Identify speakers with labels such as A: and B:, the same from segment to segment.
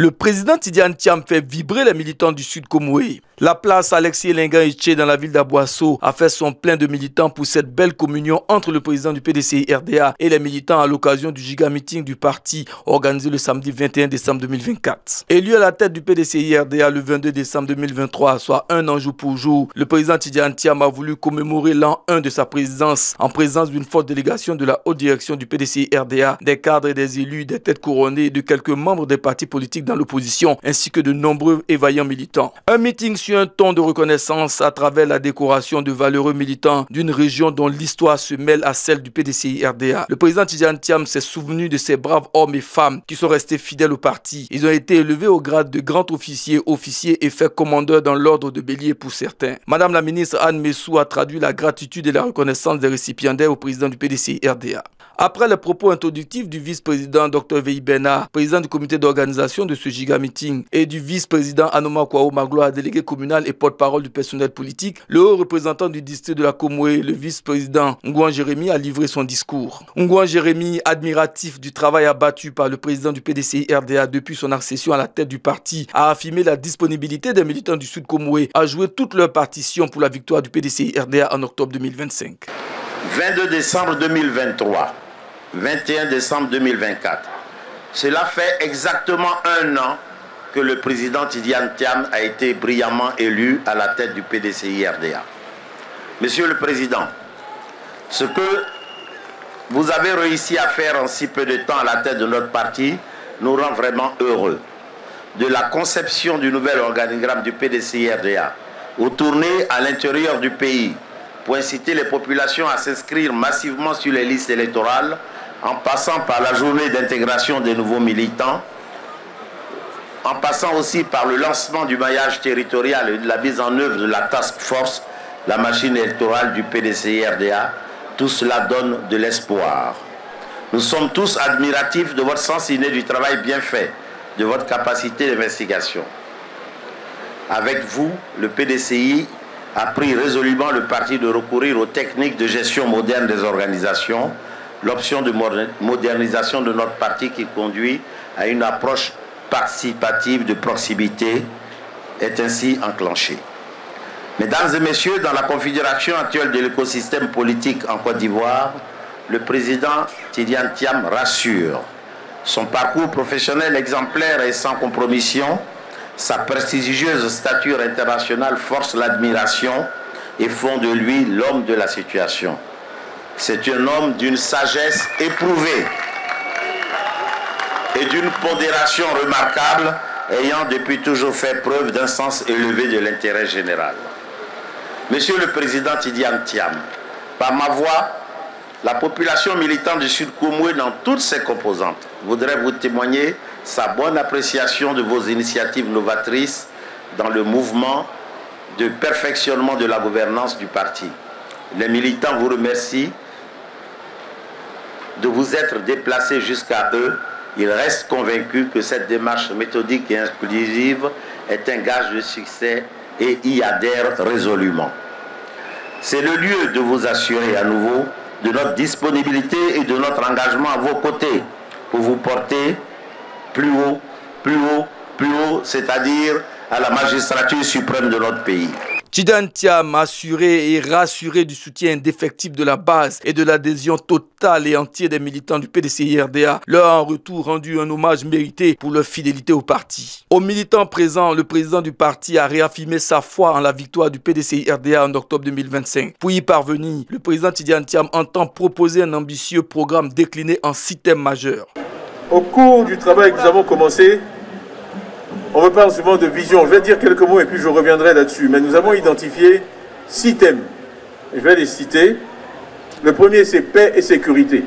A: Le président Tidiane Thiam fait vibrer les militants du Sud Komoé. La place Alexis Lenga-Etché dans la ville d'Aboasso a fait son plein de militants pour cette belle communion entre le président du PDCI-RDA et les militants à l'occasion du giga meeting du parti organisé le samedi 21 décembre 2024. Élu à la tête du PDCI-RDA le 22 décembre 2023, soit un an jour pour jour, le président Tidiane Thiam a voulu commémorer l'an 1 de sa présidence en présence d'une forte délégation de la haute direction du PDCI-RDA, des cadres et des élus, des têtes couronnées et de quelques membres des partis politiques dans l'opposition, ainsi que de nombreux et vaillants militants. Un meeting sur un ton de reconnaissance à travers la décoration de valeureux militants d'une région dont l'histoire se mêle à celle du PDCI-RDA. Le président Tidiane Thiam s'est souvenu de ces braves hommes et femmes qui sont restés fidèles au parti. Ils ont été élevés au grade de grand officier, officier et fait commandeur dans l'ordre de bélier pour certains. Madame la ministre Anne Messou a traduit la gratitude et la reconnaissance des récipiendaires au président du PDCI-RDA. Après les propos introductifs du vice-président Dr Veyi Bernard, président du comité d'organisation de ce giga meeting, et du vice-président Anoma Kwao Magloire, délégué communal et porte-parole du personnel politique, le haut représentant du district de la Komoé, le vice-président Ngouan Jérémy, a livré son discours. Ngouan Jérémy, admiratif du travail abattu par le président du PDCI-RDA depuis son accession à la tête du parti, a affirmé la disponibilité des militants du Sud Komoé à jouer toute leur partition pour la victoire du PDCI-RDA en octobre 2025.
B: 22 décembre 2023. 21 décembre 2024. Cela fait exactement un an que le président Tidiane Thiam a été brillamment élu à la tête du PDCI-RDA. Monsieur le Président, ce que vous avez réussi à faire en si peu de temps à la tête de notre parti nous rend vraiment heureux. De la conception du nouvel organigramme du PDCI-RDA aux tournées à l'intérieur du pays pour inciter les populations à s'inscrire massivement sur les listes électorales, en passant par la journée d'intégration des nouveaux militants, en passant aussi par le lancement du maillage territorial et de la mise en œuvre de la task force, la machine électorale du PDCI-RDA, tout cela donne de l'espoir. Nous sommes tous admiratifs de votre sens inné du travail bien fait, de votre capacité d'investigation. Avec vous, le PDCI a pris résolument le parti de recourir aux techniques de gestion moderne des organisations. L'option de modernisation de notre parti qui conduit à une approche participative de proximité est ainsi enclenchée. Mesdames et messieurs, dans la configuration actuelle de l'écosystème politique en Côte d'Ivoire, le président Tidiane Thiam rassure. Son parcours professionnel exemplaire et sans compromission, sa prestigieuse stature internationale force l'admiration et font de lui l'homme de la situation. C'est un homme d'une sagesse éprouvée et d'une pondération remarquable, ayant depuis toujours fait preuve d'un sens élevé de l'intérêt général. Monsieur le Président Tidiane Thiam, par ma voix, la population militante du Sud Komoé dans toutes ses composantes voudrait vous témoigner sa bonne appréciation de vos initiatives novatrices dans le mouvement de perfectionnement de la gouvernance du parti. Les militants vous remercient de vous être déplacés jusqu'à eux. Ils restent convaincus que cette démarche méthodique et inclusive est un gage de succès et y adhèrent résolument. C'est le lieu de vous assurer à nouveau de notre disponibilité et de notre engagement à vos côtés pour vous porter plus haut, plus haut, plus haut, c'est-à-dire à la magistrature suprême de notre pays.
A: Tidiane Thiam a assuré et rassuré du soutien indéfectible de la base et de l'adhésion totale et entière des militants du PDCI-RDA, leur a en retour rendu un hommage mérité pour leur fidélité au parti. Aux militants présents, le président du parti a réaffirmé sa foi en la victoire du PDCI-RDA en octobre 2025. Pour y parvenir, le président Tidiane Thiam entend proposer un ambitieux programme décliné en 6 thèmes majeurs.
C: Au cours du travail que nous avons commencé, on me parle souvent de vision. Je vais dire quelques mots et puis je reviendrai là-dessus. Mais nous avons identifié 6 thèmes. Je vais les citer. Le premier, c'est paix et sécurité.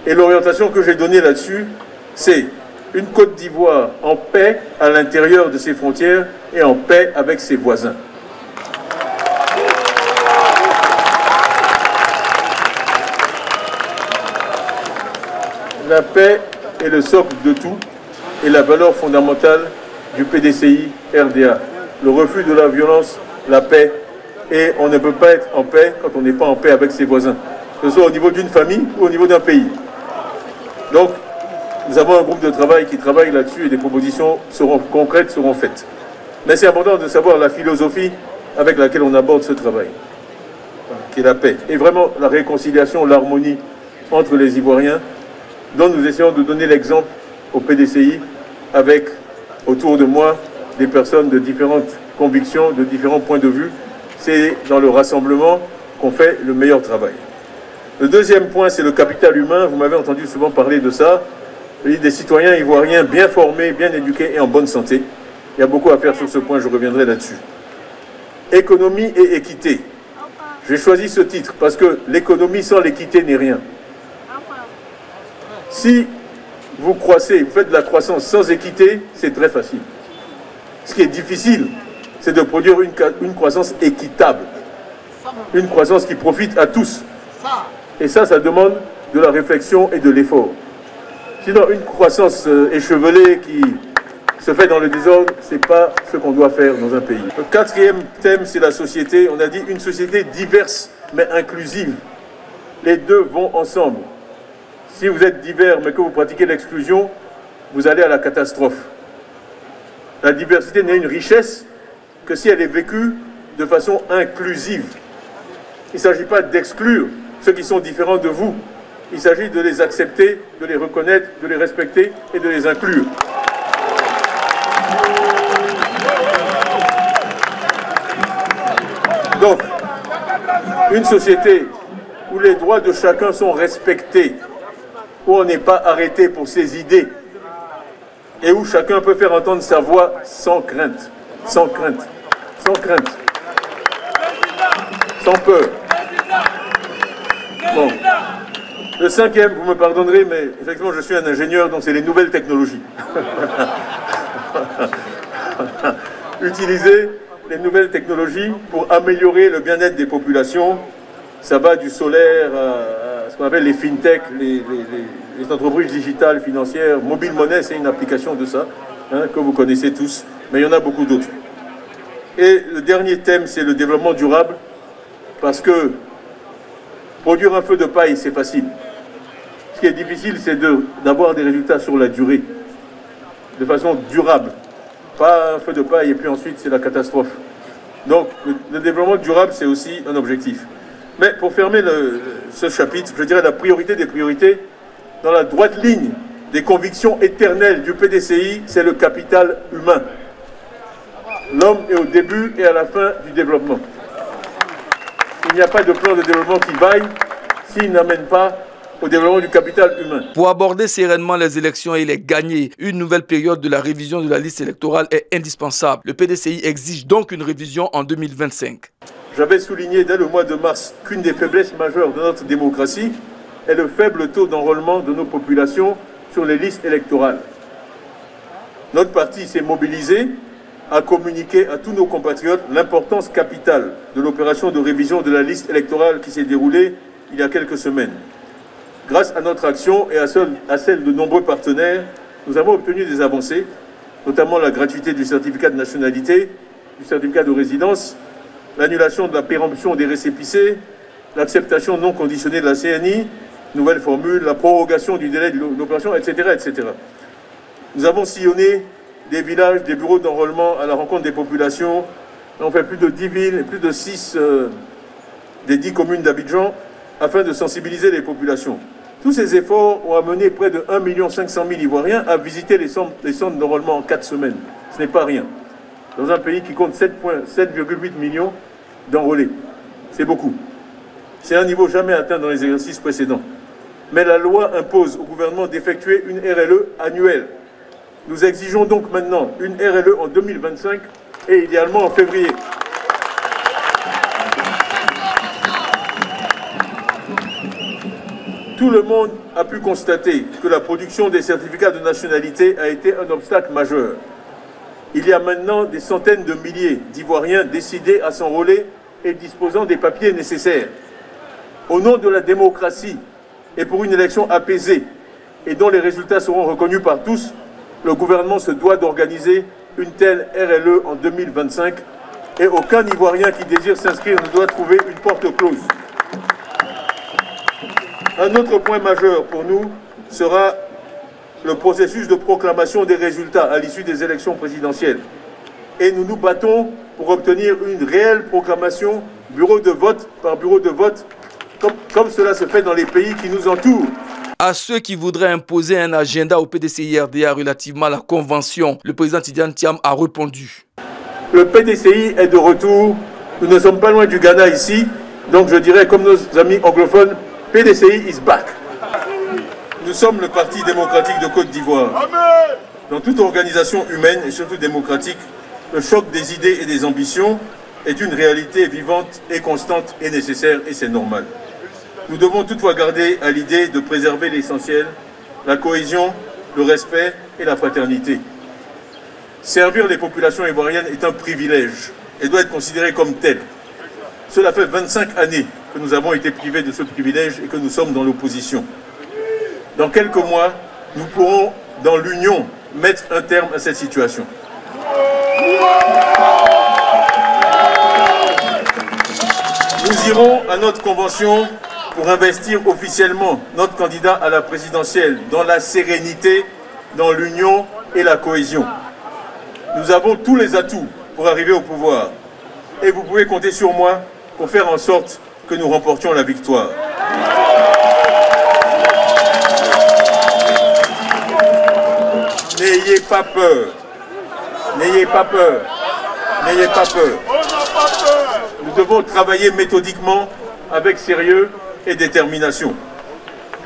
C: Et l'orientation que j'ai donnée là-dessus, c'est une Côte d'Ivoire en paix à l'intérieur de ses frontières et en paix avec ses voisins. La paix est le socle de tout et la valeur fondamentale du PDCI-RDA. Le refus de la violence, la paix, et on ne peut pas être en paix quand on n'est pas en paix avec ses voisins, que ce soit au niveau d'une famille ou au niveau d'un pays. Donc, Nous avons un groupe de travail qui travaille là-dessus et des propositions concrètes seront faites. Mais c'est important de savoir la philosophie avec laquelle on aborde ce travail, qui est la paix. Et vraiment la réconciliation, l'harmonie entre les Ivoiriens, dont nous essayons de donner l'exemple au PDCI avec, autour de moi, des personnes de différentes convictions, de différents points de vue. C'est dans le rassemblement qu'on fait le meilleur travail. Le deuxième point, c'est le capital humain. Vous m'avez entendu souvent parler de ça. Des citoyens ivoiriens bien formés, bien éduqués et en bonne santé. Il y a beaucoup à faire sur ce point, je reviendrai là-dessus. Économie et équité. J'ai choisi ce titre parce que l'économie sans l'équité n'est rien. Si vous croissez, vous faites de la croissance sans équité, c'est très facile. Ce qui est difficile, c'est de produire une croissance équitable. Une croissance qui profite à tous. Et ça demande de la réflexion et de l'effort. Sinon, une croissance échevelée qui se fait dans le désordre, ce n'est pas ce qu'on doit faire dans un pays. Le quatrième thème, c'est la société. On a dit une société diverse, mais inclusive. Les deux vont ensemble. Si vous êtes divers, mais que vous pratiquez l'exclusion, vous allez à la catastrophe. La diversité n'est une richesse que si elle est vécue de façon inclusive. Il ne s'agit pas d'exclure ceux qui sont différents de vous. Il s'agit de les accepter, de les reconnaître, de les respecter et de les inclure. Donc, une société où les droits de chacun sont respectés, où on n'est pas arrêté pour ses idées et où chacun peut faire entendre sa voix sans crainte, sans crainte, sans crainte, sans peur. Bon. Le cinquième, vous me pardonnerez, mais effectivement je suis un ingénieur, donc c'est les nouvelles technologies. Utiliser les nouvelles technologies pour améliorer le bien-être des populations. Ça va du solaire à ce qu'on appelle les fintech, les entreprises digitales financières. Mobile Money, c'est une application de ça, hein, que vous connaissez tous, mais il y en a beaucoup d'autres. Et le dernier thème, c'est le développement durable, parce que produire un feu de paille, c'est facile. Ce qui est difficile, c'est d'avoir des résultats sur la durée, de façon durable. Pas un feu de paille et puis ensuite c'est la catastrophe. Donc le développement durable, c'est aussi un objectif. Mais pour fermer ce chapitre, je dirais la priorité des priorités, dans la droite ligne des convictions éternelles du PDCI, c'est le capital humain. L'homme est au début et à la fin du développement. Il n'y a pas de plan de développement qui vaille s'il n'amène pas au développement du capital humain.
A: Pour aborder sereinement les élections et les gagner, une nouvelle période de la révision de la liste électorale est indispensable. Le PDCI exige donc une révision en 2025.
C: J'avais souligné dès le mois de mars qu'une des faiblesses majeures de notre démocratie est le faible taux d'enrôlement de nos populations sur les listes électorales. Notre parti s'est mobilisé à communiquer à tous nos compatriotes l'importance capitale de l'opération de révision de la liste électorale qui s'est déroulée il y a quelques semaines. Grâce à notre action et à celle de nombreux partenaires, nous avons obtenu des avancées, notamment la gratuité du certificat de nationalité, du certificat de résidence, l'annulation de la péremption des récépissés, l'acceptation non conditionnée de la CNI, nouvelle formule, la prorogation du délai de l'opération, etc., etc. Nous avons sillonné des villages, des bureaux d'enrôlement à la rencontre des populations. On fait plus de 10 villes, plus de 6 des 10 communes d'Abidjan afin de sensibiliser les populations. Tous ces efforts ont amené près de 1 500 000 Ivoiriens à visiter les centres d'enrôlement en 4 semaines. Ce n'est pas rien. Dans un pays qui compte 7,8 millions d'enrôlés. C'est beaucoup. C'est un niveau jamais atteint dans les exercices précédents. Mais la loi impose au gouvernement d'effectuer une RLE annuelle. Nous exigeons donc maintenant une RLE en 2025 et idéalement en février. Tout le monde a pu constater que la production des certificats de nationalité a été un obstacle majeur. Il y a maintenant des centaines de milliers d'Ivoiriens décidés à s'enrôler et disposant des papiers nécessaires. Au nom de la démocratie et pour une élection apaisée et dont les résultats seront reconnus par tous, le gouvernement se doit d'organiser une telle RLE en 2025 et aucun Ivoirien qui désire s'inscrire ne doit trouver une porte close. Un autre point majeur pour nous sera le processus de proclamation des résultats à l'issue des élections présidentielles. Et nous nous battons pour obtenir une réelle proclamation bureau de vote par bureau de vote, comme cela se fait dans les pays qui nous entourent.
A: À ceux qui voudraient imposer un agenda au PDCI-RDA relativement à la convention, le président Tidiane Thiam a répondu.
C: Le PDCI est de retour. Nous ne sommes pas loin du Ghana ici. Donc je dirais, comme nos amis anglophones, PDCI is back. Nous sommes le Parti démocratique de Côte d'Ivoire. Dans toute organisation humaine et surtout démocratique, le choc des idées et des ambitions est une réalité vivante et constante et nécessaire, et c'est normal. Nous devons toutefois garder à l'idée de préserver l'essentiel, la cohésion, le respect et la fraternité. Servir les populations ivoiriennes est un privilège et doit être considéré comme tel. Cela fait 25 années que nous avons été privés de ce privilège et que nous sommes dans l'opposition. Dans quelques mois, nous pourrons, dans l'union, mettre un terme à cette situation. Nous irons à notre convention pour investir officiellement notre candidat à la présidentielle dans la sérénité, dans l'union et la cohésion. Nous avons tous les atouts pour arriver au pouvoir et vous pouvez compter sur moi pour faire en sorte que nous remportions la victoire. N'ayez pas peur. N'ayez pas peur. N'ayez pas peur. Nous devons travailler méthodiquement, avec sérieux et détermination.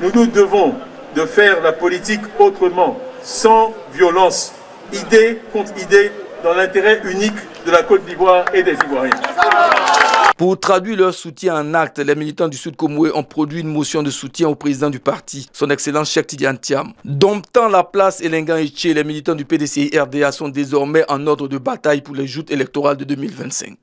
C: Nous nous devons de faire la politique autrement, sans violence, idée contre idée, dans l'intérêt unique de la Côte d'Ivoire et des Ivoiriens.
A: Pour traduire leur soutien en actes, les militants du Sud Comoé ont produit une motion de soutien au président du parti, son excellence Cheikh Tidiane Thiam. Domptant la place Elengan Etché, les militants du PDCI-RDA sont désormais en ordre de bataille pour les joutes électorales de 2025.